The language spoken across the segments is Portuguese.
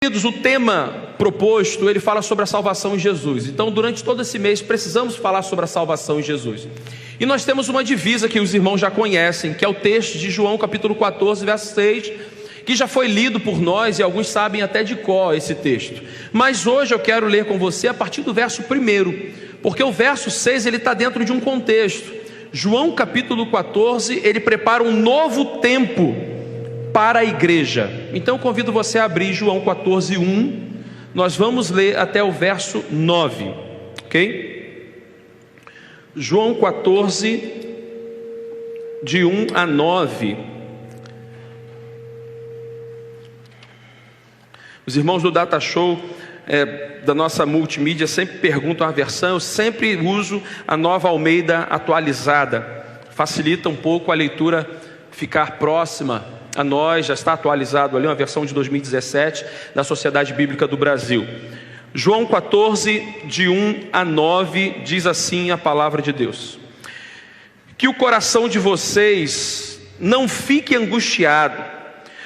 Queridos, o tema proposto, ele fala sobre a salvação em Jesus. Então, durante todo esse mês, precisamos falar sobre a salvação em Jesus. E nós temos uma divisa que os irmãos já conhecem, que é o texto de João capítulo 14, verso 6, que já foi lido por nós e alguns sabem até de cor esse texto. Mas hoje eu quero ler com você a partir do verso 1, porque o verso 6 ele está dentro de um contexto. João capítulo 14, ele prepara um novo tempo para a igreja. Então eu convido você a abrir João 14, 1. Nós vamos ler até o verso 9, ok? João 14, de 1 a 9. Os irmãos do Data Show, da nossa multimídia, sempre perguntam a versão. Eu sempre uso a Nova Almeida atualizada. Facilita um pouco a leitura ficar próxima a nós. Já está atualizado ali uma versão de 2017 da Sociedade Bíblica do Brasil. João 14, de 1 a 9, diz assim a palavra de Deus: que o coração de vocês não fique angustiado.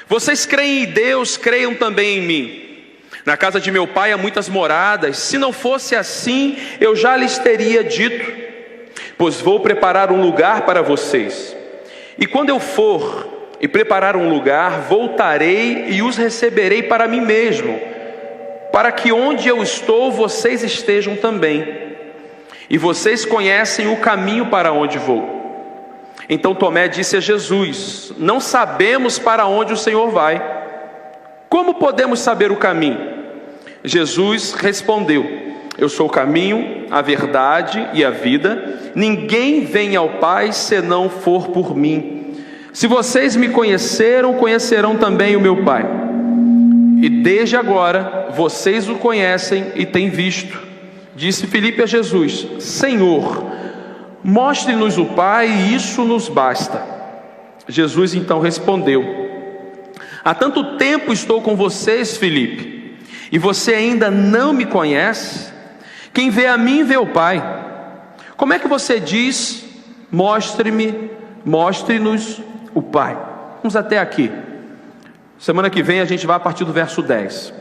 Vocês creem em Deus, creiam também em mim. Na casa de meu pai há muitas moradas. Se não fosse assim, eu já lhes teria dito, pois vou preparar um lugar para vocês. E quando eu for e preparar um lugar, voltarei e os receberei para mim mesmo, para que onde eu estou, vocês estejam também. E vocês conhecem o caminho para onde vou. Então Tomé disse a Jesus: não sabemos para onde o Senhor vai. Como podemos saber o caminho? Jesus respondeu: eu sou o caminho, a verdade e a vida. Ninguém vem ao Pai se não for por mim. Se vocês me conheceram, conhecerão também o meu Pai. E desde agora vocês o conhecem e têm visto. Disse Filipe a Jesus: Senhor, mostre-nos o Pai, e isso nos basta. Jesus então respondeu: há tanto tempo estou com vocês, Filipe, e você ainda não me conhece? Quem vê a mim vê o Pai. Como é que você diz: mostre-nos o Pai? Vamos até aqui. Semana que vem a gente vai a partir do verso 10.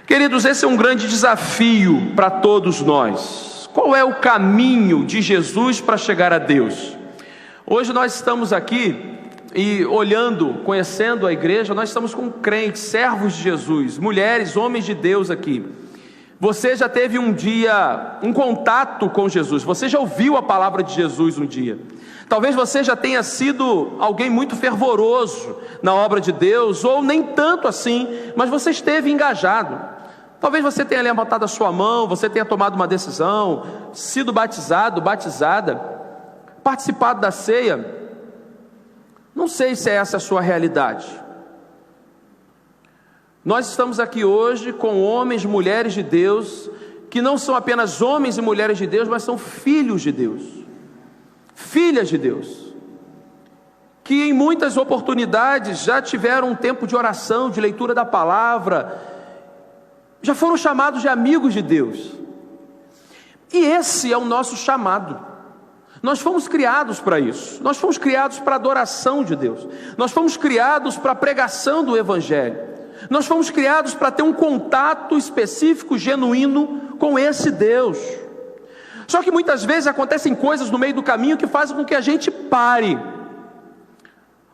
Queridos, esse é um grande desafio para todos nós. Qual é o caminho de Jesus para chegar a Deus? Hoje nós estamos aqui e olhando, conhecendo a igreja, nós estamos com crentes, servos de Jesus, mulheres, homens de Deus aqui. Você já teve um dia, um contato com Jesus, você já ouviu a palavra de Jesus um dia. Talvez você já tenha sido alguém muito fervoroso na obra de Deus, ou nem tanto assim, mas você esteve engajado. Talvez você tenha levantado a sua mão, você tenha tomado uma decisão, sido batizado, batizada, participado da ceia. Não sei se é essa a sua realidade. Nós estamos aqui hoje com homens e mulheres de Deus, que não são apenas homens e mulheres de Deus, mas são filhos de Deus, filhas de Deus, que em muitas oportunidades já tiveram um tempo de oração, de leitura da palavra, já foram chamados de amigos de Deus. E esse é o nosso chamado. Nós fomos criados para isso. Nós fomos criados para a adoração de Deus. Nós fomos criados para a pregação do Evangelho. Nós fomos criados para ter um contato específico, genuíno com esse Deus. Só que muitas vezes acontecem coisas no meio do caminho que fazem com que a gente pare.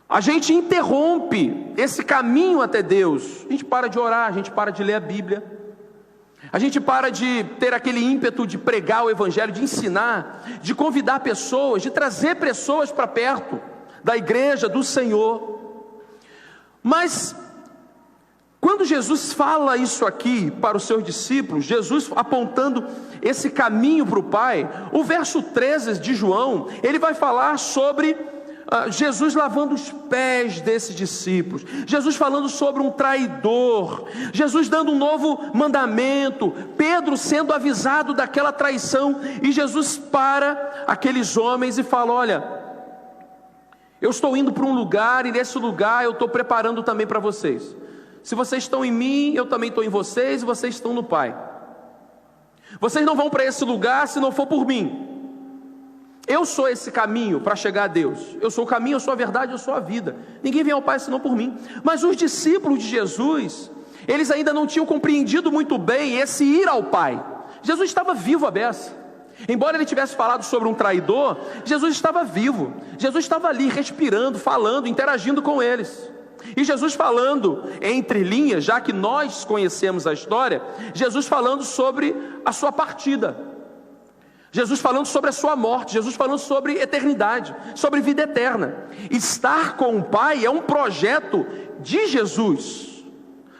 A gente interrompe esse caminho até Deus. A gente para de orar, a gente para de ler a Bíblia. A gente para de ter aquele ímpeto de pregar o Evangelho, de ensinar, de convidar pessoas, de trazer pessoas para perto da igreja, do Senhor. Mas quando Jesus fala isso aqui para os seus discípulos, Jesus apontando esse caminho para o Pai, o verso 13 de João, ele vai falar sobre Jesus lavando os pés desses discípulos, Jesus falando sobre um traidor, Jesus dando um novo mandamento, Pedro sendo avisado daquela traição, e Jesus para aqueles homens e fala: olha, eu estou indo para um lugar, e nesse lugar eu estou preparando também para vocês. Se vocês estão em mim, eu também estou em vocês, e vocês estão no Pai. Vocês não vão para esse lugar se não for por mim. Eu sou esse caminho para chegar a Deus. Eu sou o caminho, eu sou a verdade, eu sou a vida. Ninguém vem ao Pai senão por mim. Mas os discípulos de Jesus, Eles ainda não tinham compreendido muito bem esse ir ao Pai. Jesus estava vivo à beça. Embora ele tivesse falado sobre um traidor, Jesus estava vivo. Jesus estava ali respirando, falando, interagindo com eles. E Jesus falando entre linhas, já que nós conhecemos a história, Jesus falando sobre a sua partida, Jesus falando sobre a sua morte, Jesus falando sobre eternidade, sobre vida eterna. Estar com o Pai é um projeto de Jesus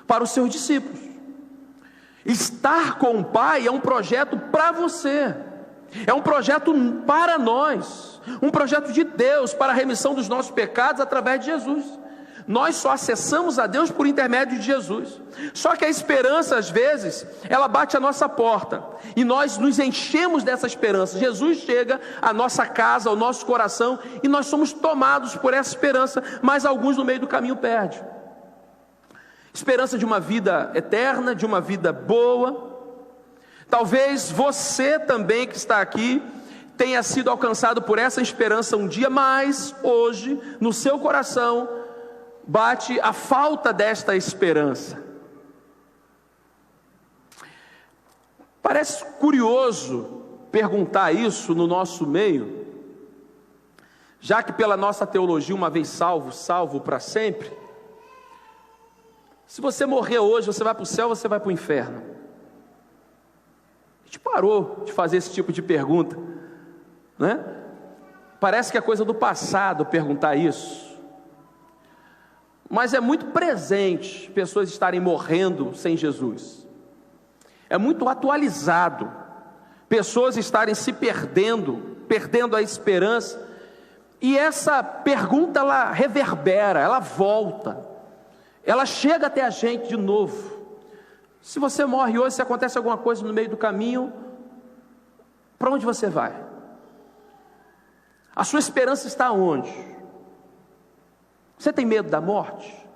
para os seus discípulos. Estar com o Pai é um projeto para você, é um projeto para nós, um projeto de Deus para a remissão dos nossos pecados através de Jesus. Nós só acessamos a Deus por intermédio de Jesus. Só que a esperança, às vezes, ela bate à nossa porta, e nós nos enchemos dessa esperança. Jesus chega à nossa casa, ao nosso coração, e nós somos tomados por essa esperança, mas alguns no meio do caminho perdem. Esperança de uma vida eterna, de uma vida boa. Talvez você também que está aqui tenha sido alcançado por essa esperança um dia, mas hoje, no seu coração, bate a falta desta esperança. Parece curioso perguntar isso no nosso meio, já que pela nossa teologia, uma vez salvo, salvo para sempre. Se você morrer hoje, você vai para o céu ou você vai para o inferno? A gente parou de fazer esse tipo de pergunta, né? Parece que é coisa do passado perguntar isso. Mas é muito presente pessoas estarem morrendo sem Jesus. É muito atualizado pessoas estarem se perdendo, perdendo a esperança. E essa pergunta, ela reverbera, ela volta, ela chega até a gente de novo. Se você morre hoje, se acontece alguma coisa no meio do caminho, para onde você vai? A sua esperança está onde? Você tem medo da morte?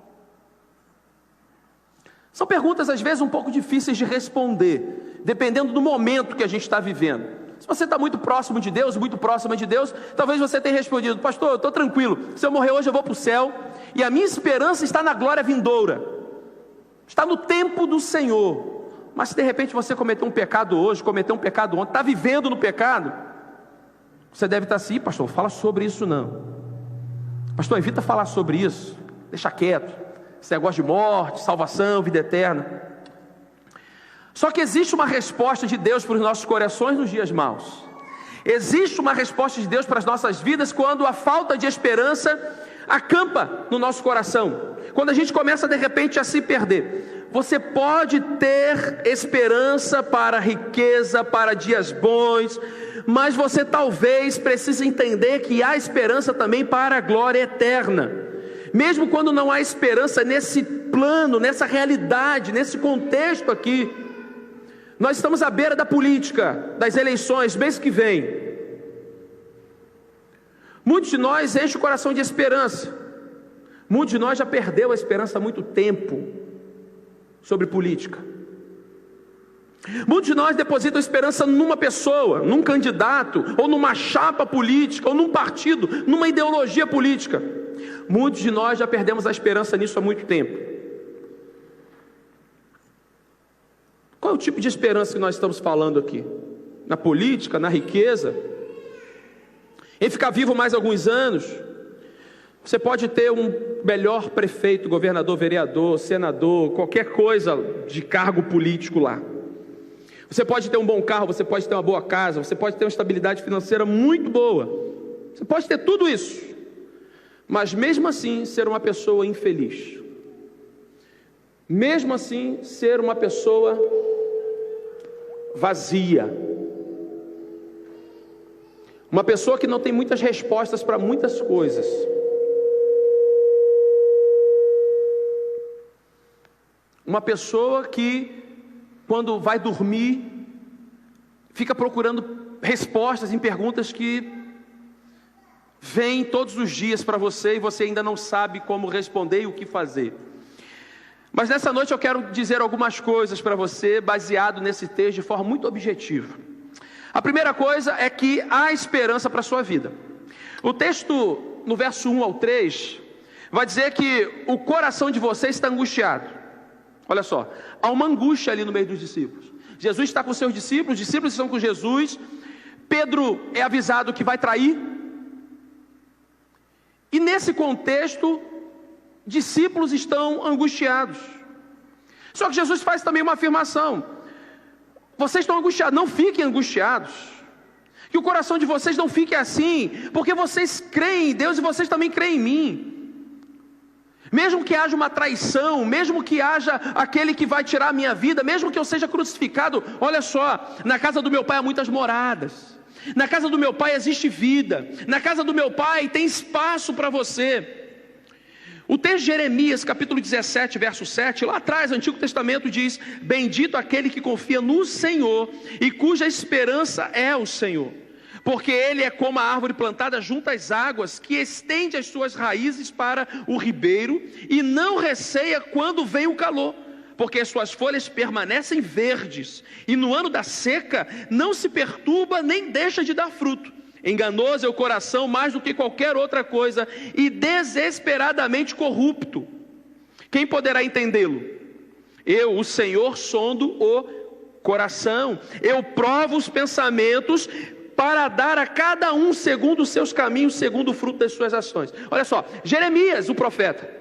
São perguntas às vezes um pouco difíceis de responder, dependendo do momento que a gente está vivendo. Se você está muito próximo de Deus, muito próxima de Deus, talvez você tenha respondido: pastor, eu estou tranquilo, se eu morrer hoje eu vou para o céu, e a minha esperança está na glória vindoura, está no tempo do Senhor. Mas se de repente você cometeu um pecado hoje, cometeu um pecado ontem, está vivendo no pecado, você deve estar assim: pastor, fala sobre isso não. Pastor, evita falar sobre isso, deixa quieto, esse negócio de morte, salvação, vida eterna. Só que existe uma resposta de Deus para os nossos corações nos dias maus. Existe uma resposta de Deus para as nossas vidas quando a falta de esperança acampa no nosso coração, quando a gente começa de repente a se perder. Você pode ter esperança para a riqueza, para dias bons, mas você talvez precise entender que há esperança também para a glória eterna. Mesmo quando não há esperança nesse plano, nessa realidade, nesse contexto aqui. Nós estamos à beira da política, das eleições, mês que vem. Muitos de nós enchem o coração de esperança. Muitos de nós já perdeu a esperança há muito tempo sobre política. Muitos de nós depositam esperança numa pessoa, num candidato, ou numa chapa política, ou num partido, numa ideologia política. Muitos de nós já perdemos a esperança nisso há muito tempo. Qual é o tipo de esperança que nós estamos falando aqui? Na política, na riqueza? Em ficar vivo mais alguns anos? Você pode ter um melhor prefeito, governador, vereador, senador, qualquer coisa de cargo político lá. Você pode ter um bom carro, você pode ter uma boa casa, você pode ter uma estabilidade financeira muito boa. Você pode ter tudo isso, mas mesmo assim ser uma pessoa infeliz. Mesmo assim ser uma pessoa vazia. Uma pessoa que não tem muitas respostas para muitas coisas. Uma pessoa que, quando vai dormir, fica procurando respostas em perguntas que vêm todos os dias para você e você ainda não sabe como responder e o que fazer. Mas nessa noite eu quero dizer algumas coisas para você, baseado nesse texto de forma muito objetiva. A primeira coisa é que há esperança para a sua vida. O texto, no verso 1 ao 3, vai dizer que o coração de você está angustiado. Olha só, há uma angústia ali no meio dos discípulos. Jesus está com seus discípulos, os discípulos estão com Jesus. Pedro é avisado que vai trair. E nesse contexto, discípulos estão angustiados. Só que Jesus faz também uma afirmação: vocês estão angustiados, não fiquem angustiados. Que o coração de vocês não fique assim, porque vocês creem em Deus e vocês também creem em mim. Mesmo que haja uma traição, mesmo que haja aquele que vai tirar a minha vida, mesmo que eu seja crucificado, olha só, na casa do meu pai há muitas moradas, na casa do meu pai existe vida, na casa do meu pai tem espaço para você. O texto de Jeremias, capítulo 17, verso 7, lá atrás, o Antigo Testamento diz: bendito aquele que confia no Senhor e cuja esperança é o Senhor. Porque ele é como a árvore plantada junto às águas, que estende as suas raízes para o ribeiro, e não receia quando vem o calor, porque as suas folhas permanecem verdes, e no ano da seca não se perturba nem deixa de dar fruto. Enganoso é o coração mais do que qualquer outra coisa, e desesperadamente corrupto. Quem poderá entendê-lo? Eu, o Senhor, sondo o coração, eu provo os pensamentos, para dar a cada um segundo os seus caminhos, segundo o fruto das suas ações. Olha só, Jeremias, o profeta.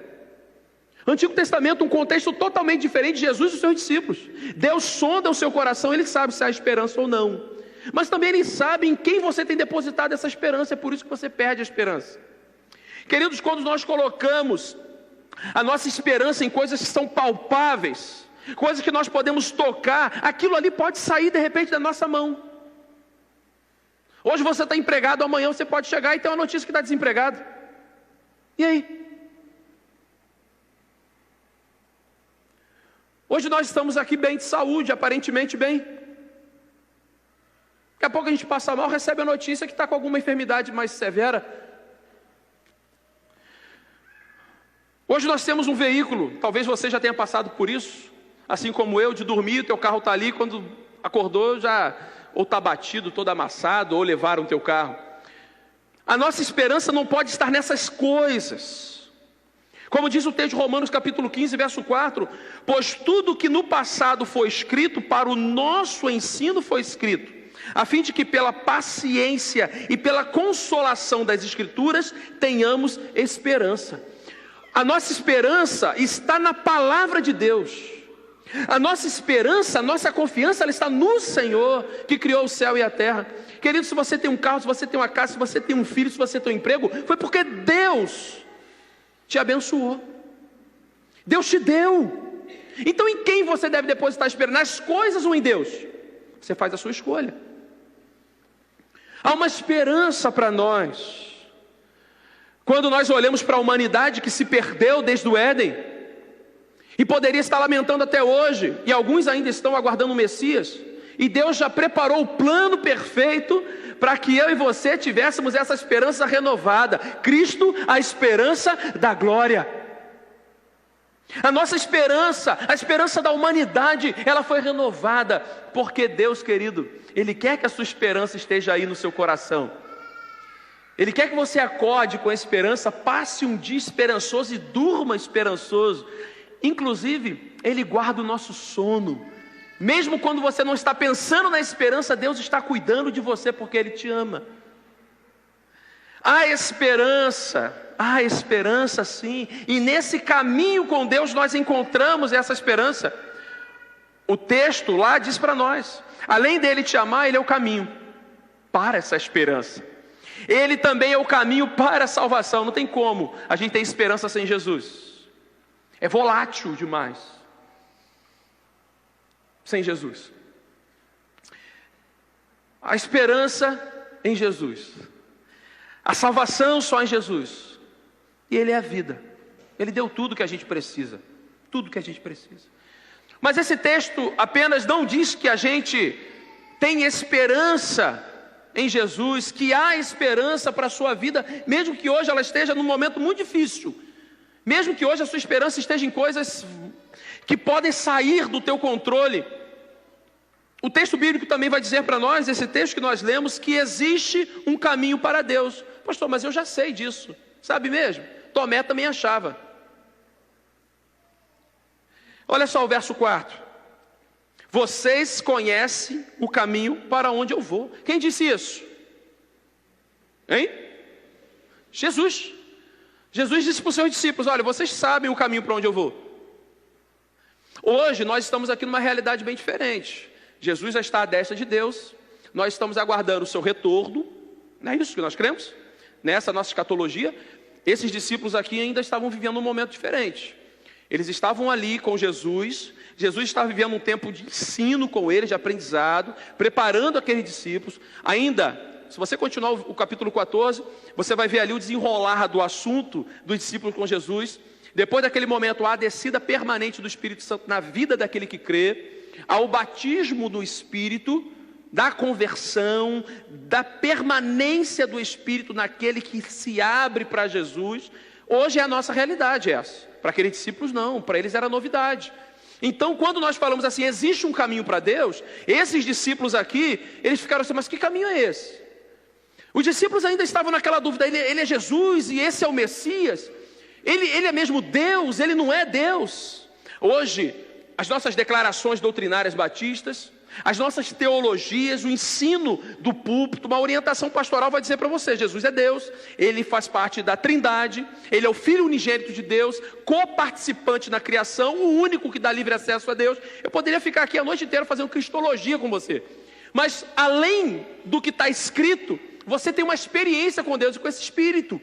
Antigo Testamento, um contexto totalmente diferente de Jesus e os seus discípulos. Deus sonda o seu coração, Ele sabe se há esperança ou não. Mas também Ele sabe em quem você tem depositado essa esperança, é por isso que você perde a esperança. Queridos, quando nós colocamos a nossa esperança em coisas que são palpáveis, coisas que nós podemos tocar, aquilo ali pode sair de repente da nossa mão. Hoje você está empregado, amanhã você pode chegar e ter uma notícia que está desempregado. E aí? Hoje nós estamos aqui bem de saúde, aparentemente bem. Daqui a pouco a gente passa mal, recebe a notícia que está com alguma enfermidade mais severa. Hoje nós temos um veículo, talvez você já tenha passado por isso, assim como eu, de dormir, o teu carro está ali, quando acordou já... ou está batido, todo amassado, ou levaram o teu carro. A nossa esperança não pode estar nessas coisas. Como diz o texto de Romanos capítulo 15, verso 4, pois tudo que no passado foi escrito, para o nosso ensino foi escrito, a fim de que pela paciência e pela consolação das Escrituras, tenhamos esperança. A nossa esperança está na palavra de Deus. A nossa esperança, a nossa confiança, ela está no Senhor, que criou o céu e a terra. Querido, se você tem um carro, se você tem uma casa, se você tem um filho, se você tem um emprego, foi porque Deus te abençoou. Deus te deu. Então em quem você deve depositar a esperança? Nas coisas ou em Deus? Você faz a sua escolha. Há uma esperança para nós. Quando nós olhamos para a humanidade que se perdeu desde o Éden, e poderia estar lamentando até hoje, e alguns ainda estão aguardando o Messias, e Deus já preparou o plano perfeito para que eu e você tivéssemos essa esperança renovada. Cristo, a esperança da glória. A nossa esperança, a esperança da humanidade, ela foi renovada, porque Deus, querido, Ele quer que a sua esperança esteja aí no seu coração. Ele quer que você acorde com a esperança, passe um dia esperançoso e durma esperançoso. Inclusive, Ele guarda o nosso sono. Mesmo quando você não está pensando na esperança, Deus está cuidando de você, porque Ele te ama. Há esperança sim. E nesse caminho com Deus nós encontramos essa esperança. O texto lá diz para nós, além dele te amar, Ele é o caminho para essa esperança. Ele também é o caminho para a salvação. Não tem como a gente ter esperança sem Jesus. É volátil demais sem Jesus. A esperança em Jesus, a salvação só em Jesus, e Ele é a vida. Ele deu tudo que a gente precisa, tudo que a gente precisa. Mas esse texto apenas não diz que a gente tem esperança em Jesus, que há esperança para a sua vida, mesmo que hoje ela esteja num momento muito difícil. Mesmo que hoje a sua esperança esteja em coisas que podem sair do teu controle. O texto bíblico também vai dizer para nós, esse texto que nós lemos, que existe um caminho para Deus. Pastor, mas eu já sei disso. Sabe mesmo? Tomé também achava. Olha só o verso 4. Vocês conhecem o caminho para onde eu vou. Quem disse isso? Hein? Jesus. Jesus disse para os seus discípulos: olha, vocês sabem o caminho para onde eu vou. Hoje nós estamos aqui numa realidade bem diferente. Jesus já está à destra de Deus. Nós estamos aguardando o seu retorno. Não é isso que nós cremos? Nessa nossa escatologia, esses discípulos aqui ainda estavam vivendo um momento diferente. Eles estavam ali com Jesus. Jesus estava vivendo um tempo de ensino com eles, de aprendizado, preparando aqueles discípulos. Ainda, se você continuar o capítulo 14, você vai ver ali o desenrolar do assunto dos discípulos com Jesus. Depois daquele momento, há a descida permanente do Espírito Santo na vida daquele que crê, ao batismo do Espírito, da conversão, da permanência do Espírito naquele que se abre para Jesus. Hoje é a nossa realidade essa. Para aqueles discípulos não, para eles era novidade. Então, quando nós falamos assim, existe um caminho para Deus, esses discípulos aqui, eles ficaram assim, mas que caminho é esse? Os discípulos ainda estavam naquela dúvida: ele é Jesus e esse é o Messias? Ele é mesmo Deus? Ele não é Deus? Hoje, as nossas declarações doutrinárias batistas, as nossas teologias, o ensino do púlpito, uma orientação pastoral vai dizer para você: Jesus é Deus, Ele faz parte da Trindade, Ele é o Filho unigênito de Deus, coparticipante na criação, o único que dá livre acesso a Deus. Eu poderia ficar aqui a noite inteira fazendo cristologia com você, mas além do que está escrito, você tem uma experiência com Deus e com esse Espírito.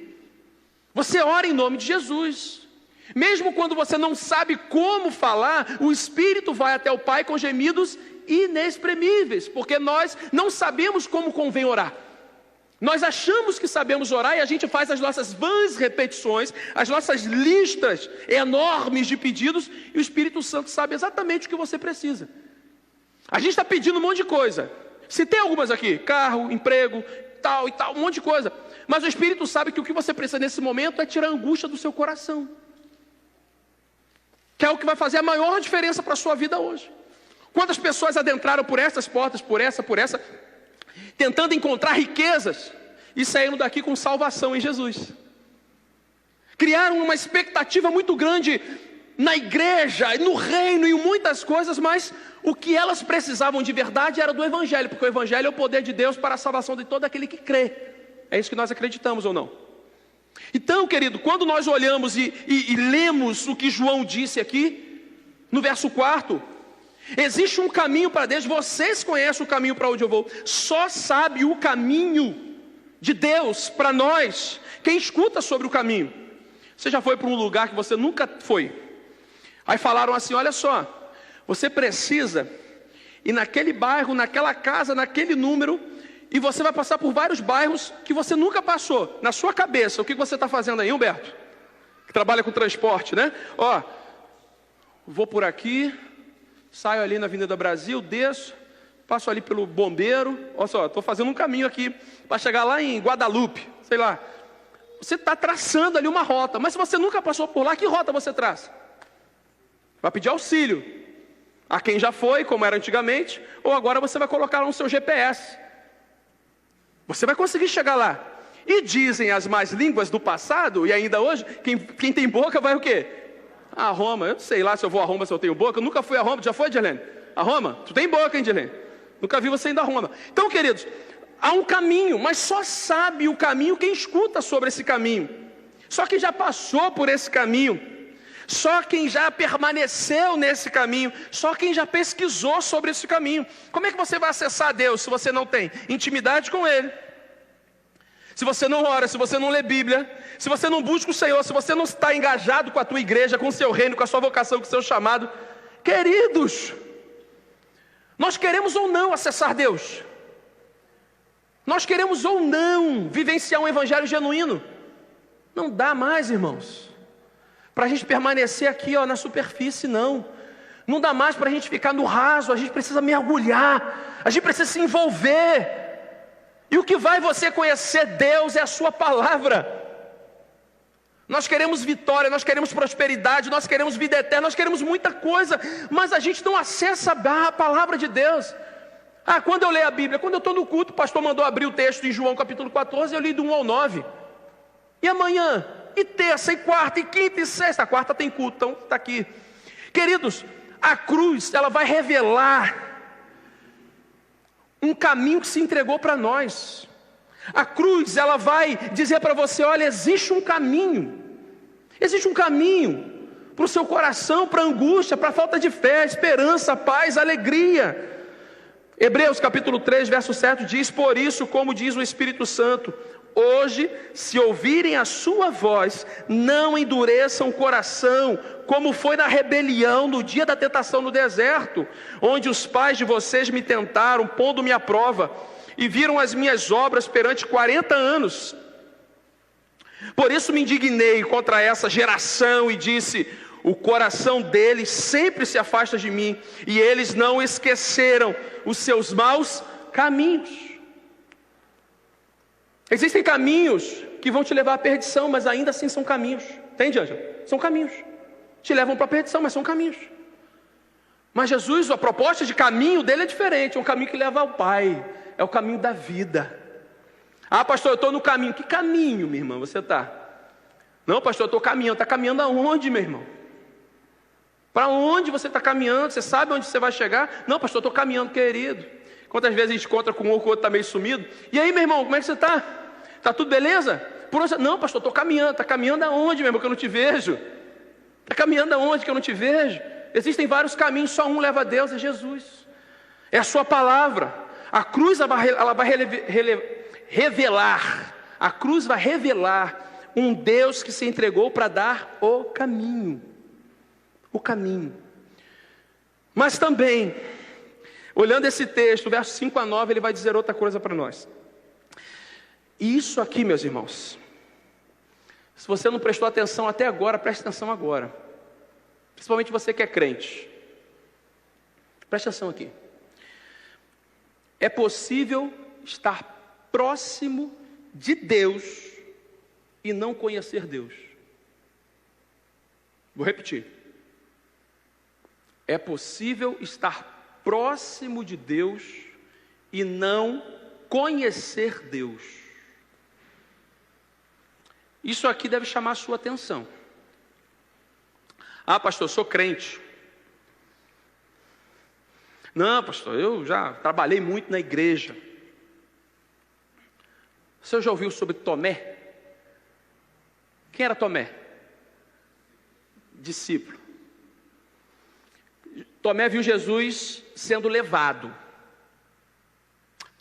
Você ora em nome de Jesus. Mesmo quando você não sabe como falar, o Espírito vai até o Pai com gemidos inexprimíveis, porque nós não sabemos como convém orar. Nós achamos que sabemos orar e a gente faz as nossas vãs repetições, as nossas listas enormes de pedidos, e o Espírito Santo sabe exatamente o que você precisa. A gente está pedindo um monte de coisa. Citei algumas aqui: carro, emprego, tal e tal, um monte de coisa. Mas o Espírito sabe que o que você precisa nesse momento é tirar a angústia do seu coração, que é o que vai fazer a maior diferença para a sua vida hoje. Quantas pessoas adentraram por essas portas, por essa, tentando encontrar riquezas, e saíram daqui com salvação em Jesus. Criaram uma expectativa muito grande na igreja, no reino e em muitas coisas, mas o que elas precisavam de verdade era do Evangelho, porque o Evangelho é o poder de Deus para a salvação de todo aquele que crê. É isso que nós acreditamos ou não? Então, querido, quando nós olhamos e lemos o que João disse aqui, no verso 4, existe um caminho para Deus. Vocês conhecem o caminho para onde eu vou. Só sabe o caminho de Deus para nós quem escuta sobre o caminho. Você já foi para um lugar que você nunca foi? Aí falaram assim: olha só, você precisa ir naquele bairro, naquela casa, naquele número, e você vai passar por vários bairros que você nunca passou. Na sua cabeça, o que você está fazendo aí, Humberto? Que trabalha com transporte, né? Ó, vou por aqui, saio ali na Avenida Brasil, desço, passo ali pelo Bombeiro. Olha só, estou fazendo um caminho aqui para chegar lá em Guadalupe, sei lá. Você está traçando ali uma rota, mas se você nunca passou por lá, que rota você traça? Vai pedir auxílio a quem já foi, como era antigamente, ou agora você vai colocar lá no seu GPS. Você vai conseguir chegar lá. E dizem as más línguas do passado, e ainda hoje, quem tem boca vai o quê? A Roma. Eu não sei lá se eu vou a Roma, se eu tenho boca. Eu nunca fui a Roma. Já foi, Edilene? A Roma? Tu tem boca, hein, Edilene? Nunca vi você indo a Roma. Então, queridos, há um caminho, mas só sabe o caminho quem escuta sobre esse caminho. Só quem já passou por esse caminho. Só quem já permaneceu nesse caminho. Só quem já pesquisou sobre esse caminho. Como é que você vai acessar Deus se você não tem intimidade com Ele? Se você não ora, se você não lê Bíblia, se você não busca o Senhor, se você não está engajado com a tua igreja, com o seu reino, com a sua vocação, com o seu chamado. Queridos, nós queremos ou não acessar Deus. Nós queremos ou não vivenciar um evangelho genuíno. Não dá mais, irmãos, para a gente permanecer aqui, ó, na superfície, não. Não dá mais para a gente ficar no raso. A gente precisa mergulhar, a gente precisa se envolver. E o que vai você conhecer Deus é a sua palavra. Nós queremos vitória, nós queremos prosperidade, nós queremos vida eterna, nós queremos muita coisa, mas a gente não acessa a palavra de Deus. Quando eu leio a Bíblia, quando eu estou no culto, o pastor mandou abrir o texto em João capítulo 14, eu li do 1 ao 9. E amanhã, e terça, e quarta, e quinta, e sexta. A quarta tem culto, então está aqui. Queridos, A cruz, ela vai revelar um caminho que se entregou para nós. A cruz, ela vai dizer para você: olha, existe um caminho para o seu coração, para a angústia, para a falta de fé, esperança, paz, alegria. Hebreus capítulo 3, verso 7 diz: por isso, como diz o Espírito Santo, hoje, se ouvirem a sua voz, não endureçam o coração, como foi na rebelião no dia da tentação no deserto, onde os pais de vocês me tentaram, pondo-me à prova, e viram as minhas obras perante 40 anos. Por isso me indignei contra essa geração e disse: o coração deles sempre se afasta de mim, e eles não esqueceram os seus maus caminhos. Existem caminhos que vão te levar à perdição, mas ainda assim são caminhos. Entende, Ângela? São caminhos. Te levam para a perdição, mas são caminhos. Mas Jesus, a proposta de caminho dele é diferente. É um caminho que leva ao Pai. É o caminho da vida. Ah, pastor, eu estou no caminho. Que caminho, minha irmã, você está? Não, pastor, eu estou caminhando. Está caminhando aonde, meu irmão? Para onde você está caminhando? Você sabe onde você vai chegar? Não, pastor, eu estou caminhando, querido. Quantas vezes a gente encontra com um ou com o outro está meio sumido? E aí, meu irmão, como é que você está? Está tudo beleza? Por onde? Não, pastor, estou caminhando. Está caminhando aonde, meu irmão, que eu não te vejo? Está caminhando aonde que eu não te vejo? Existem vários caminhos, só um leva a Deus, é Jesus. É a sua palavra. A cruz, ela vai revelar. A cruz vai revelar um Deus que se entregou para dar o caminho. O caminho. Mas também, olhando esse texto, versos 5 a 9, ele vai dizer outra coisa para nós. E isso aqui, meus irmãos, se você não prestou atenção até agora, preste atenção agora. Principalmente você que é crente. Preste atenção aqui. É possível estar próximo de Deus e não conhecer Deus. Vou repetir. É possível estar próximo de Deus e não conhecer Deus. Isso aqui deve chamar a sua atenção. Ah, pastor, eu sou crente. Não, pastor, eu já trabalhei muito na igreja. Você já ouviu sobre Tomé? Quem era Tomé? Discípulo. Tomé viu Jesus sendo levado.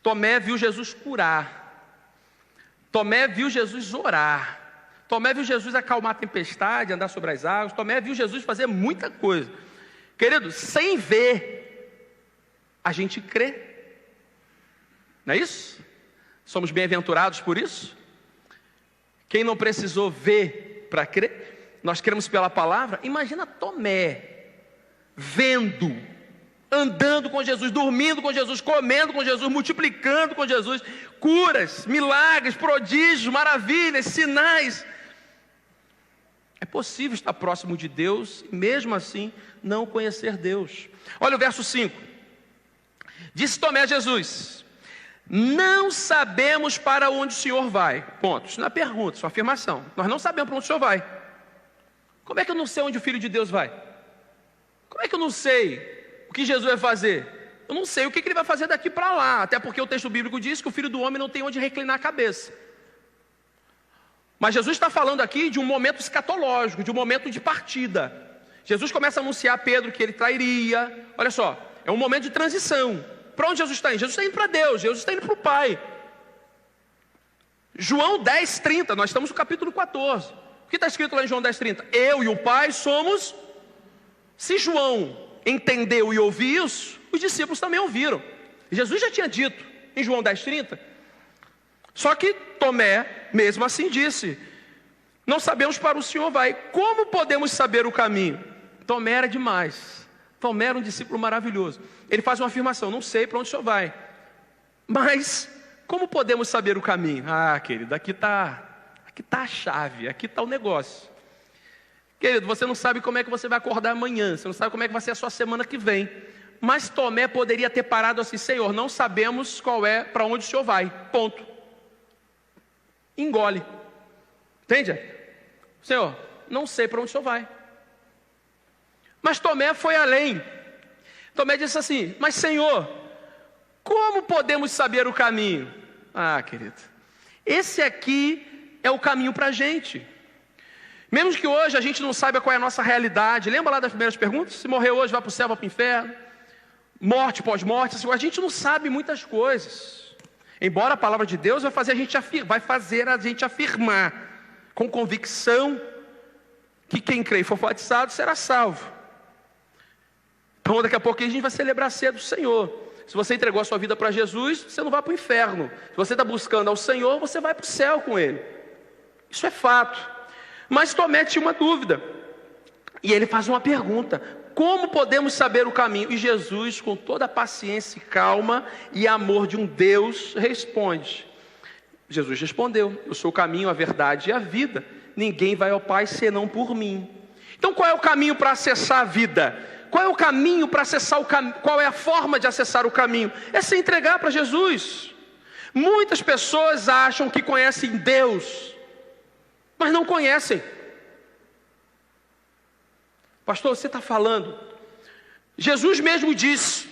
Tomé viu Jesus curar. Tomé viu Jesus orar. Tomé viu Jesus acalmar a tempestade, andar sobre as águas. Tomé viu Jesus fazer muita coisa. Querido, sem ver, a gente crê. Não é isso? Somos bem-aventurados por isso? Quem não precisou ver para crer, nós cremos pela palavra. Imagina Tomé vendo, andando com Jesus, dormindo com Jesus, comendo com Jesus, multiplicando com Jesus, curas, milagres, prodígios, maravilhas, sinais. É possível estar próximo de Deus e mesmo assim não conhecer Deus. Olha o verso 5. Disse Tomé a Jesus: não sabemos para onde o Senhor vai. Ponto. Isso não é pergunta, isso é uma afirmação. Nós não sabemos para onde o Senhor vai. Como é que eu não sei onde o Filho de Deus vai? Como é que eu não sei o que Jesus vai fazer? Eu não sei o que ele vai fazer daqui para lá. Até porque o texto bíblico diz que o Filho do Homem não tem onde reclinar a cabeça. Mas Jesus está falando aqui de um momento escatológico, de um momento de partida. Jesus começa a anunciar a Pedro que ele trairia. Olha só, é um momento de transição. Para onde Jesus está indo? Jesus está indo para Deus, Jesus está indo para o Pai. João 10:30, nós estamos no capítulo 14. O que está escrito lá em João 10:30? Eu e o Pai somos... Se João entendeu e ouviu isso, os discípulos também ouviram. Jesus já tinha dito em João 10:30. Só que Tomé, mesmo assim, disse: não sabemos para o Senhor vai. Como podemos saber o caminho? Tomé era demais. Tomé era um discípulo maravilhoso. Ele faz uma afirmação: não sei para onde o Senhor vai. Mas, como podemos saber o caminho? Ah, querido, aqui está a chave, aqui está o negócio. Querido, você não sabe como é que você vai acordar amanhã, você não sabe como é que vai ser a sua semana que vem. Mas Tomé poderia ter parado assim: Senhor, não sabemos qual é para onde o Senhor vai. Ponto. Engole. Entende? Senhor, não sei para onde o Senhor vai. Mas Tomé foi além. Tomé disse assim: mas Senhor, como podemos saber o caminho? Ah, querido, esse aqui é o caminho para a gente. Mesmo que hoje a gente não saiba qual é a nossa realidade. Lembra lá das primeiras perguntas? Se morrer hoje, vai para o céu, vai para o inferno. Morte, pós-morte. A gente não sabe muitas coisas. Embora a palavra de Deus vai fazer a gente afirmar com convicção que quem crê e for batizado será salvo. Então daqui a pouco a gente vai celebrar a ceia do Senhor. Se você entregou a sua vida para Jesus, você não vai para o inferno. Se você está buscando ao Senhor, você vai para o céu com Ele. Isso é fato. Mas Tomé tinha uma dúvida. E ele faz uma pergunta: como podemos saber o caminho? E Jesus, com toda a paciência, calma e amor de um Deus, responde. Jesus respondeu: eu sou o caminho, a verdade e a vida. Ninguém vai ao Pai senão por mim. Então qual é o caminho para acessar a vida? Qual é o caminho para acessar o caminho? Qual é a forma de acessar o caminho? É se entregar para Jesus. Muitas pessoas acham que conhecem Deus, mas não conhecem. Pastor, você está falando. Jesus mesmo disse: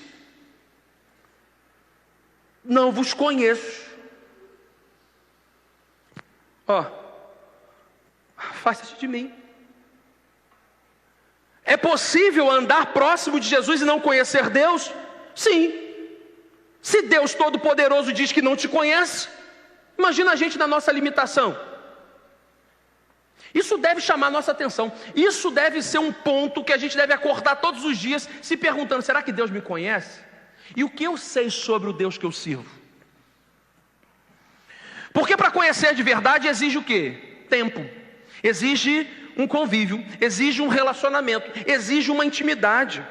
não vos conheço. Afasta-te de mim. É possível andar próximo de Jesus e não conhecer Deus? Sim. Se Deus Todo-Poderoso diz que não te conhece, imagina a gente na nossa limitação. Isso deve chamar a nossa atenção. Isso deve ser um ponto que a gente deve acordar todos os dias se perguntando: será que Deus me conhece? E o que eu sei sobre o Deus que eu sirvo? Porque para conhecer de verdade exige o quê? Tempo. Exige um convívio, exige um relacionamento, exige uma intimidade.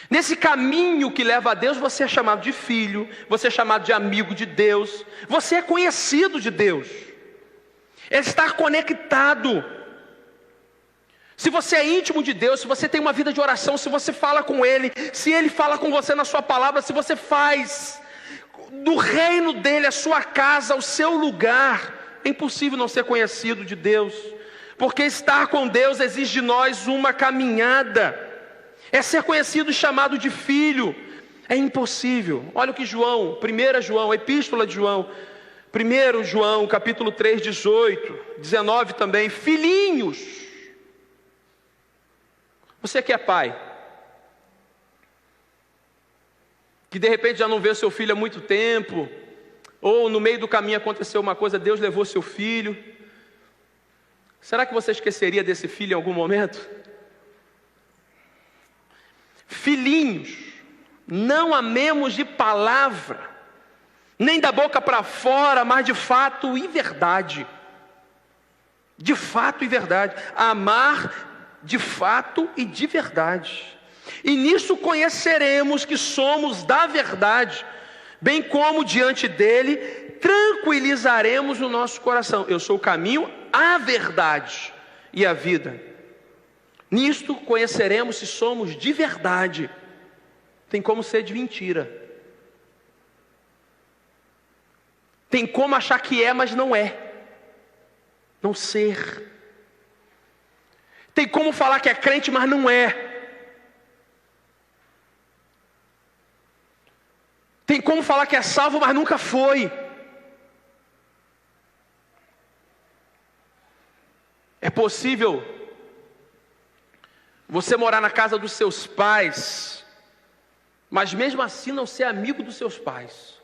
Nesse caminho que leva a Deus, você é chamado de filho, você é chamado de amigo de Deus, você é conhecido de Deus. É estar conectado. Se você é íntimo de Deus, se você tem uma vida de oração, se você fala com Ele, se Ele fala com você na sua palavra, se você faz do reino dEle a sua casa, o seu lugar, é impossível não ser conhecido de Deus. Porque estar com Deus exige de nós uma caminhada. É ser conhecido e chamado de filho. É impossível. Olha o que João, 1 João, a epístola de João, 1 João, capítulo 3, 18, 19 também. Filhinhos. Você que é pai, que de repente já não vê seu filho há muito tempo, ou no meio do caminho aconteceu uma coisa, Deus levou seu filho. Será que você esqueceria desse filho em algum momento? Filhinhos, não amemos de palavra, nem da boca para fora, mas de fato e verdade. De fato e verdade. Amar de fato e de verdade. E nisso conheceremos que somos da verdade, bem como diante dele tranquilizaremos o nosso coração. Eu sou o caminho, a verdade e a vida. Nisto conheceremos se somos de verdade. Tem como ser de mentira. Tem como achar que é, mas não é. Não ser. Tem como falar que é crente, mas não é. Tem como falar que é salvo, mas nunca foi. É possível você morar na casa dos seus pais, mas mesmo assim não ser amigo dos seus pais.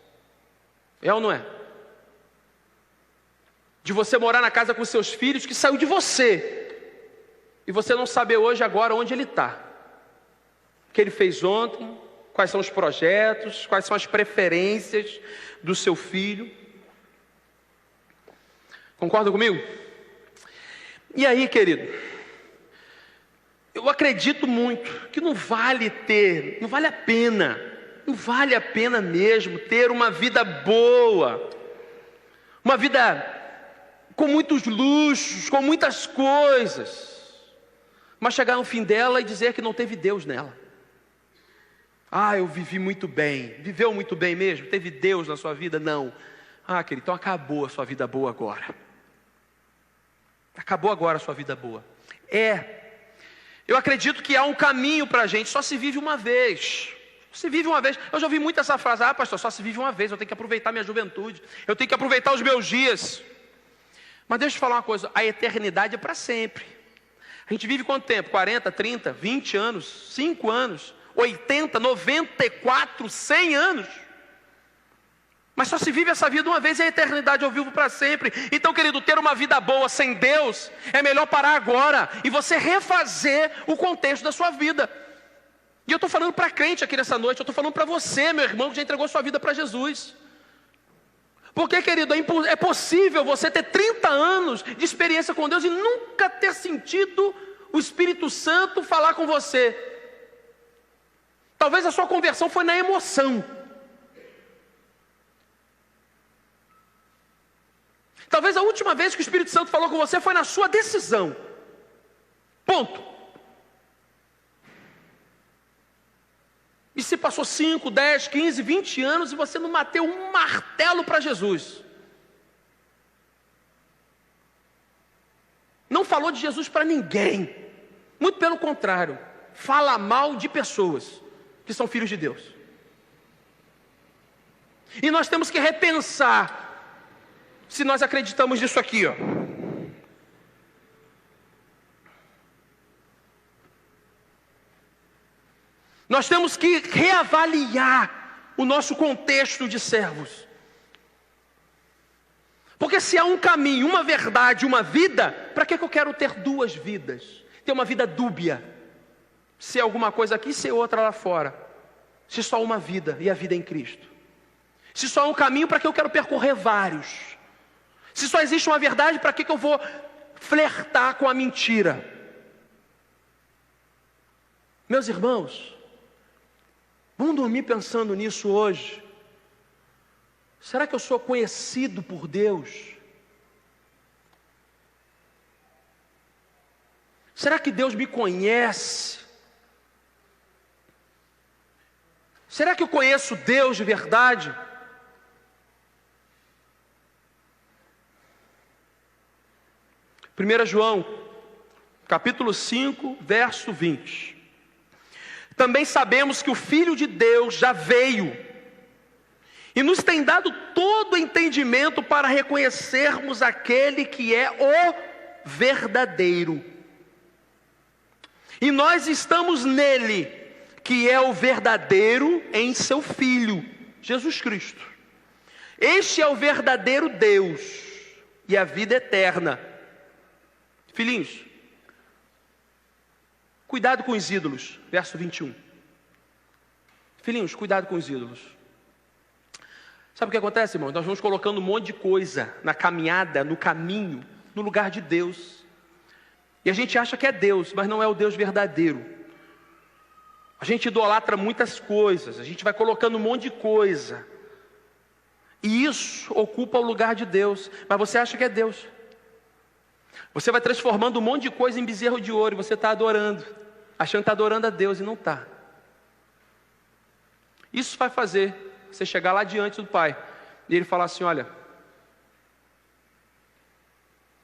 É ou não é? De você morar na casa com seus filhos que saiu de você, e você não saber hoje, agora, onde ele está. O que ele fez ontem, quais são os projetos, quais são as preferências do seu filho. Concorda comigo? E aí, querido, eu acredito muito que não vale a pena mesmo ter uma vida boa, uma vida com muitos luxos, com muitas coisas, mas chegar no fim dela e dizer que não teve Deus nela. Eu vivi muito bem. Viveu muito bem mesmo? Teve Deus na sua vida? Não. Querido, então acabou a sua vida boa agora. Acabou agora a sua vida boa. Eu acredito que há um caminho para a gente, só se vive uma vez. Se vive uma vez. Eu já ouvi muito essa frase: pastor, só se vive uma vez, eu tenho que aproveitar minha juventude, eu tenho que aproveitar os meus dias. Mas deixa eu te falar uma coisa, a eternidade é para sempre. A gente vive quanto tempo? 40, 30, 20 anos, 5 anos, 80, 94, 100 anos. Mas só se vive essa vida uma vez, e a eternidade eu vivo para sempre. Então, querido, ter uma vida boa sem Deus, é melhor parar agora e você refazer o contexto da sua vida. E eu estou falando para crente aqui nessa noite, eu estou falando para você, meu irmão, que já entregou sua vida para Jesus. Porque, querido, é possível você ter 30 anos de experiência com Deus e nunca ter sentido o Espírito Santo falar com você. Talvez a sua conversão foi na emoção. Talvez a última vez que o Espírito Santo falou com você foi na sua decisão. Ponto. E se passou 5, 10, 15, 20 anos e você não bateu um martelo para Jesus. Não falou de Jesus para ninguém. Muito pelo contrário. Fala mal de pessoas que são filhos de Deus. E nós temos que repensar se nós acreditamos nisso aqui, ó. Nós temos que reavaliar o nosso contexto de servos. Porque se há um caminho, uma verdade, uma vida, para que eu quero ter duas vidas? Ter uma vida dúbia. Ser alguma coisa aqui, ser outra lá fora. Se só uma vida, e a vida é em Cristo. Se só há um caminho, para que eu quero percorrer vários? Se só existe uma verdade, para que eu vou flertar com a mentira? Meus irmãos, vamos dormir pensando nisso hoje. Será que eu sou conhecido por Deus? Será que Deus me conhece? Será que eu conheço Deus de verdade? Primeira João, capítulo 5, verso 20. Também sabemos que o Filho de Deus já veio e nos tem dado todo o entendimento para reconhecermos aquele que é o verdadeiro. E nós estamos nele, que é o verdadeiro, em seu Filho, Jesus Cristo. Este é o verdadeiro Deus e a vida eterna. Filhinhos, cuidado com os ídolos, verso 21. Filhinhos, cuidado com os ídolos. Sabe o que acontece, irmão? Nós vamos colocando um monte de coisa na caminhada, no caminho, no lugar de Deus. E a gente acha que é Deus, mas não é o Deus verdadeiro. A gente idolatra muitas coisas, a gente vai colocando um monte de coisa. E isso ocupa o lugar de Deus, mas você acha que é Deus. Você vai transformando um monte de coisa em bezerro de ouro e você está adorando, achando que está adorando a Deus e não está. Isso vai fazer você chegar lá diante do Pai e Ele falar assim: olha,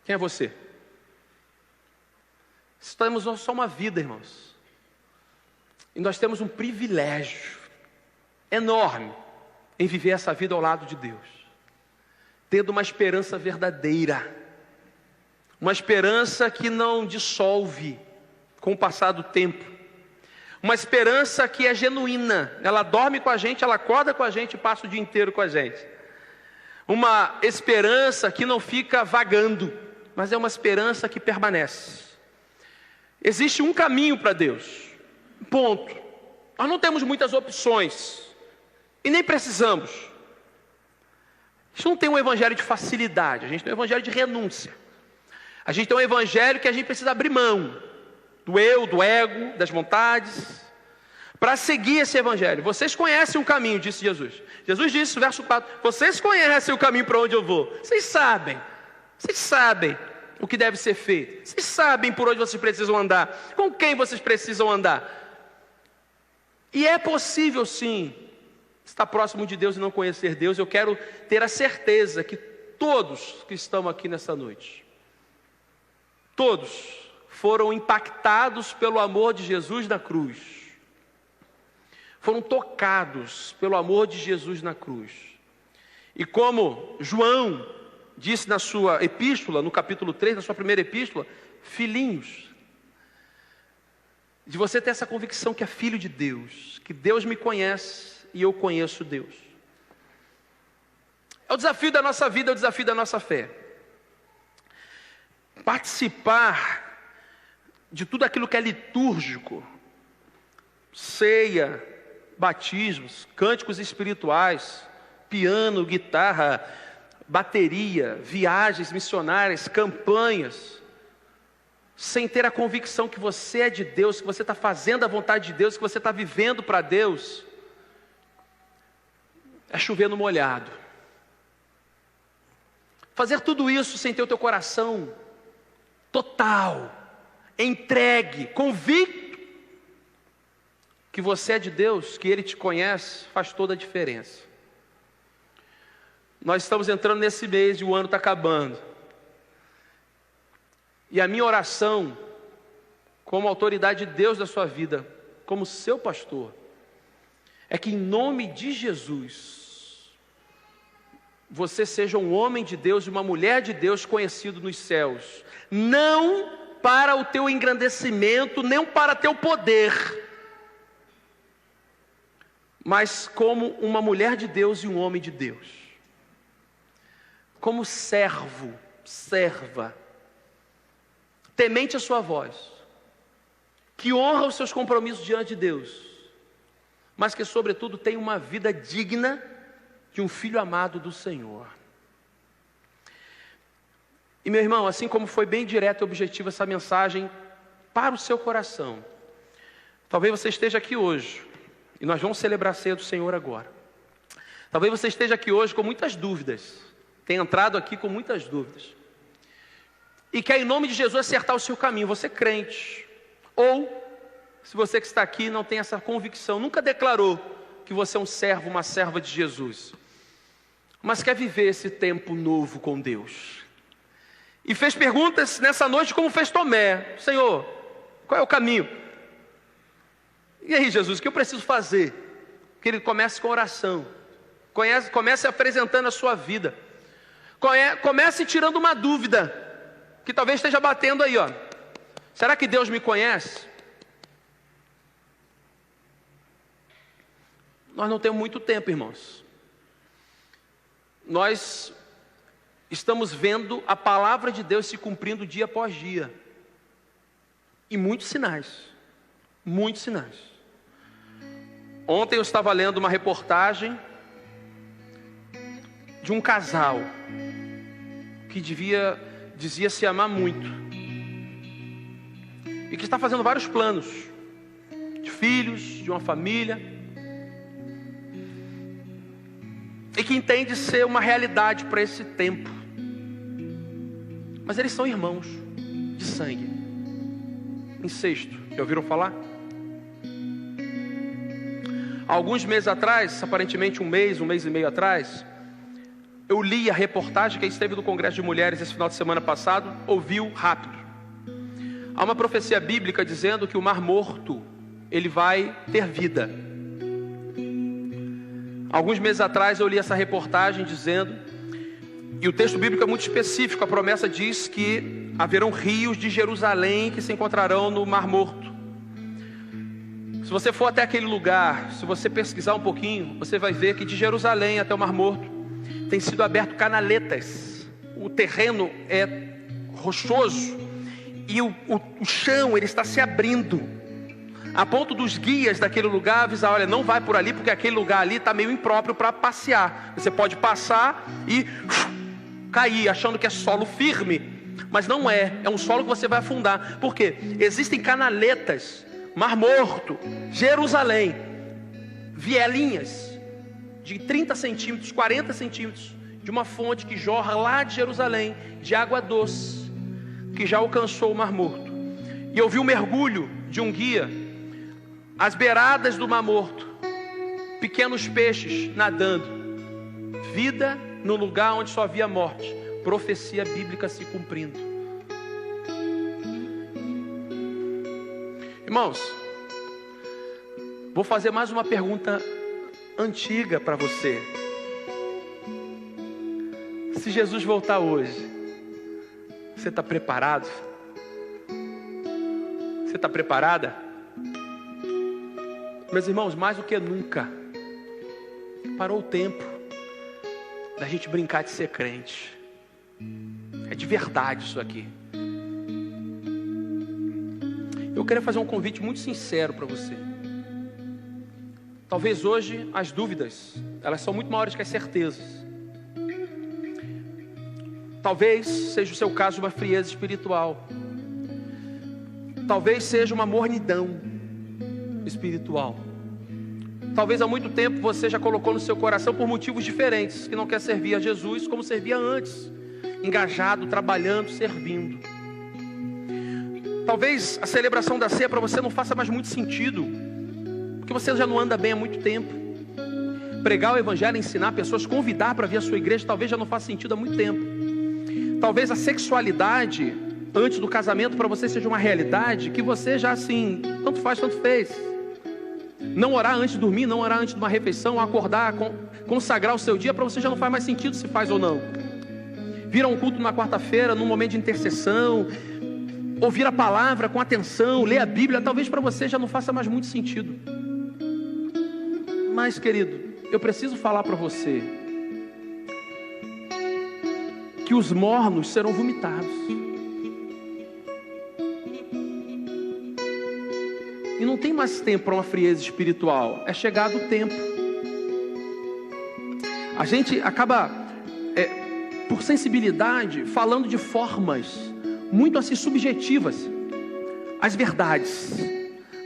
quem é você? Nós temos só uma vida, irmãos, e nós temos um privilégio enorme em viver essa vida ao lado de Deus, tendo uma esperança verdadeira. Uma esperança que não dissolve com o passar do tempo. Uma esperança que é genuína. Ela dorme com a gente, ela acorda com a gente e passa o dia inteiro com a gente. Uma esperança que não fica vagando, mas é uma esperança que permanece. Existe um caminho para Deus. Ponto. Nós não temos muitas opções. E nem precisamos. A gente não tem um evangelho de facilidade, a gente tem um evangelho de renúncia. A gente tem um evangelho que a gente precisa abrir mão do eu, do ego, das vontades, para seguir esse evangelho. Vocês conhecem o caminho, disse Jesus. Jesus disse, verso 4, vocês conhecem o caminho para onde eu vou. Vocês sabem o que deve ser feito. Vocês sabem por onde vocês precisam andar, com quem vocês precisam andar. E é possível sim, estar próximo de Deus e não conhecer Deus. Eu quero ter a certeza que todos que estão aqui nessa noite, todos foram impactados pelo amor de Jesus na cruz. Foram tocados pelo amor de Jesus na cruz. E como João disse na sua epístola, no capítulo 3, na sua primeira epístola, filhinhos, de você ter essa convicção que é filho de Deus, que Deus me conhece e eu conheço Deus. É o desafio da nossa vida, é o desafio da nossa fé. Participar de tudo aquilo que é litúrgico, ceia, batismos, cânticos espirituais, piano, guitarra, bateria, viagens missionárias, campanhas, sem ter a convicção que você é de Deus, que você está fazendo a vontade de Deus, que você está vivendo para Deus, é chover no molhado. Fazer tudo isso sem ter o teu coração total, entregue, convicto que você é de Deus, que Ele te conhece, faz toda a diferença. Nós estamos entrando nesse mês e o ano está acabando. E a minha oração, como autoridade de Deus da sua vida, como seu pastor, é que em nome de Jesus, você seja um homem de Deus e uma mulher de Deus conhecido nos céus. Não para o teu engrandecimento, nem para teu poder, mas como uma mulher de Deus e um homem de Deus. Como servo, serva, temente a sua voz, que honra os seus compromissos diante de Deus, mas que sobretudo tem uma vida digna de um filho amado do Senhor. E meu irmão, assim como foi bem direto e objetivo essa mensagem para o seu coração, talvez você esteja aqui hoje, e nós vamos celebrar a ceia do Senhor agora. Talvez você esteja aqui hoje com muitas dúvidas, tenha entrado aqui com muitas dúvidas, e quer em nome de Jesus acertar o seu caminho, você é crente, ou se você que está aqui não tem essa convicção, nunca declarou que você é um servo, uma serva de Jesus, mas quer viver esse tempo novo com Deus, e fez perguntas nessa noite como fez Tomé: Senhor, qual é o caminho? E aí, Jesus, o que eu preciso fazer? Que ele comece com oração, comece apresentando a sua vida, comece tirando uma dúvida que talvez esteja batendo aí, ó. Será que Deus me conhece? Nós não temos muito tempo, irmãos. Nós estamos vendo a palavra de Deus se cumprindo dia após dia. E muitos sinais. Muitos sinais. Ontem eu estava lendo uma reportagem de um casal que dizia se amar muito e que está fazendo vários planos de filhos, de uma família, e que entende ser uma realidade para esse tempo, mas eles são irmãos de sangue. Incesto, já ouviram falar? Alguns meses atrás, aparentemente um mês e meio atrás, eu li a reportagem que esteve no Congresso de Mulheres esse final de semana passado, ouviu rápido. Há uma profecia bíblica dizendo que o Mar Morto, ele vai ter vida. Alguns meses atrás eu li essa reportagem dizendo, e o texto bíblico é muito específico, a promessa diz que haverão rios de Jerusalém que se encontrarão no Mar Morto. Se você for até aquele lugar, se você pesquisar um pouquinho, você vai ver que de Jerusalém até o Mar Morto tem sido aberto canaletas. O terreno é rochoso e o chão ele está se abrindo, a ponto dos guias daquele lugar avisar: olha, não vai por ali porque aquele lugar ali está meio impróprio para passear. Você pode passar e cair achando que é solo firme, mas não é, é um solo que você vai afundar. Por quê? Existem canaletas, Mar Morto, Jerusalém, vielinhas de 30 centímetros, 40 centímetros, de uma fonte que jorra lá de Jerusalém, de água doce, que já alcançou o Mar Morto. E eu vi um mergulho de um guia, às beiradas do Mar Morto, pequenos peixes nadando, vida no lugar onde só havia morte, profecia bíblica se cumprindo. Irmãos, vou fazer mais uma pergunta antiga para você. Se Jesus voltar hoje, você está preparado? Você está preparada? Meus irmãos, mais do que nunca, parou o tempo da gente brincar de ser crente. É de verdade isso aqui. Eu queria fazer um convite muito sincero para você. Talvez hoje as dúvidas, elas são muito maiores que as certezas. Talvez seja o seu caso uma frieza espiritual. Talvez seja uma mornidão espiritual. Talvez há muito tempo você já colocou no seu coração por motivos diferentes, que não quer servir a Jesus como servia antes, engajado, trabalhando, servindo. Talvez a celebração da ceia para você não faça mais muito sentido, porque você já não anda bem há muito tempo. Pregar o evangelho, ensinar pessoas, convidar para vir à sua igreja, talvez já não faça sentido há muito tempo. Talvez a sexualidade antes do casamento para você seja uma realidade que você já assim, tanto faz, tanto fez. Não orar antes de dormir, não orar antes de uma refeição, acordar, consagrar o seu dia, para você já não faz mais sentido se faz ou não. Vir a um culto numa quarta-feira, num momento de intercessão, ouvir a palavra com atenção, ler a Bíblia, talvez para você já não faça mais muito sentido. Mas, querido, eu preciso falar para você que os mornos serão vomitados. E não tem mais tempo para uma frieza espiritual. É chegado o tempo. A gente acaba, por sensibilidade, falando de formas muito assim subjetivas, as verdades.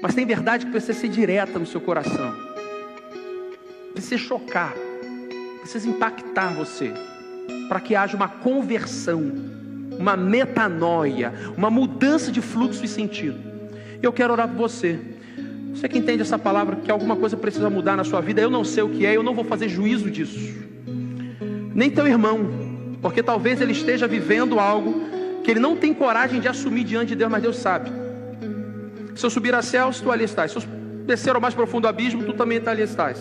Mas tem verdade que precisa ser direta no seu coração. Precisa chocar. Precisa impactar você. Para que haja uma conversão, uma metanoia, uma mudança de fluxo e sentido. Eu quero orar por você. Você que entende essa palavra, que alguma coisa precisa mudar na sua vida, eu não sei o que é, eu não vou fazer juízo disso. Nem teu irmão, porque talvez ele esteja vivendo algo que ele não tem coragem de assumir diante de Deus, mas Deus sabe. Se eu subir a céus, tu ali estás. Se eu descer ao mais profundo abismo, tu também ali estás.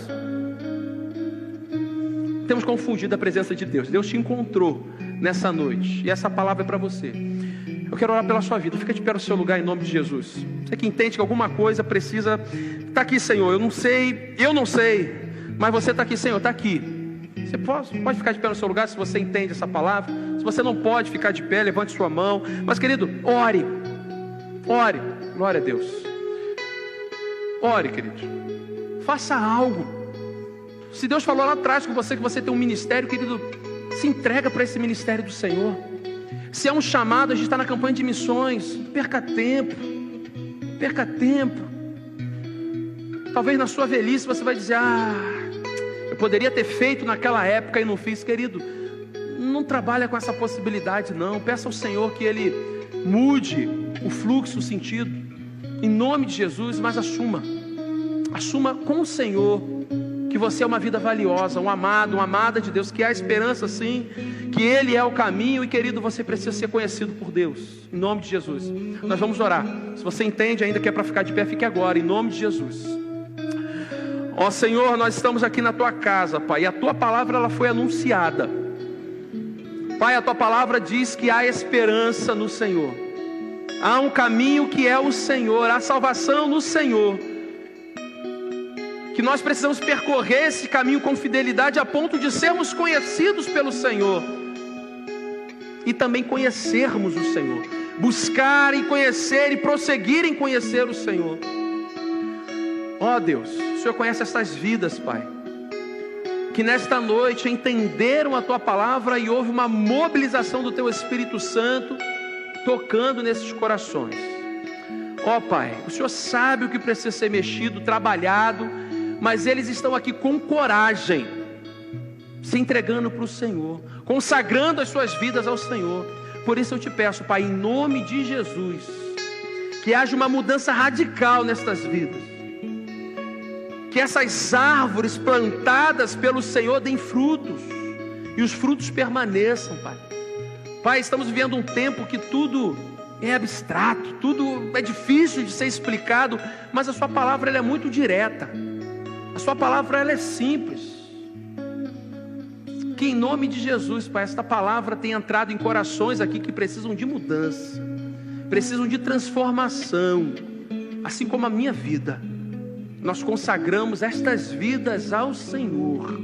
Temos confundido a presença de Deus. Deus te encontrou nessa noite, e essa palavra é para você. Eu quero orar pela sua vida. Fica de pé no seu lugar em nome de Jesus. Você que entende que alguma coisa precisa... Está aqui, Senhor, eu não sei, mas você está aqui, Senhor, está aqui. Você pode ficar de pé no seu lugar se você entende essa palavra. Se você não pode ficar de pé, levante sua mão. Mas, querido, ore. Glória a Deus. Ore, querido. Faça algo. Se Deus falou lá atrás com você que você tem um ministério, querido, se entrega para esse ministério do Senhor. Se é um chamado, a gente está na campanha de missões. Perca tempo. Talvez na sua velhice você vai dizer: eu poderia ter feito naquela época e não fiz. Querido, não trabalha com essa possibilidade não. Peça ao Senhor que Ele mude o fluxo, o sentido, em nome de Jesus. Mas assuma com o Senhor que você é uma vida valiosa, um amado, uma amada de Deus, que há esperança sim, que Ele é o caminho. E, querido, você precisa ser conhecido por Deus, em nome de Jesus. Nós vamos orar. Se você entende ainda que é para ficar de pé, fique agora, em nome de Jesus. Ó Senhor, nós estamos aqui na Tua casa, Pai, e a Tua palavra ela foi anunciada. Pai, a Tua palavra diz que há esperança no Senhor. Há um caminho que é o Senhor, há salvação no Senhor. Que nós precisamos percorrer esse caminho com fidelidade a ponto de sermos conhecidos pelo Senhor. E também conhecermos o Senhor. Buscar e conhecer e prosseguir em conhecer o Senhor. Ó Deus, o Senhor conhece essas vidas, Pai, que nesta noite entenderam a Tua palavra e houve uma mobilização do Teu Espírito Santo tocando nesses corações. Ó Pai, o Senhor sabe o que precisa ser mexido, trabalhado, mas eles estão aqui com coragem, se entregando para o Senhor, consagrando as suas vidas ao Senhor. Por isso eu te peço, Pai, em nome de Jesus, que haja uma mudança radical nestas vidas, que essas árvores plantadas pelo Senhor deem frutos, e os frutos permaneçam, Pai. Pai, estamos vivendo um tempo que tudo é abstrato, tudo é difícil de ser explicado, mas a sua palavra ela é muito direta, a sua palavra ela é simples. Que em nome de Jesus, Pai, esta palavra tem entrado em corações aqui que precisam de mudança, precisam de transformação, assim como a minha vida. Nós consagramos estas vidas ao Senhor,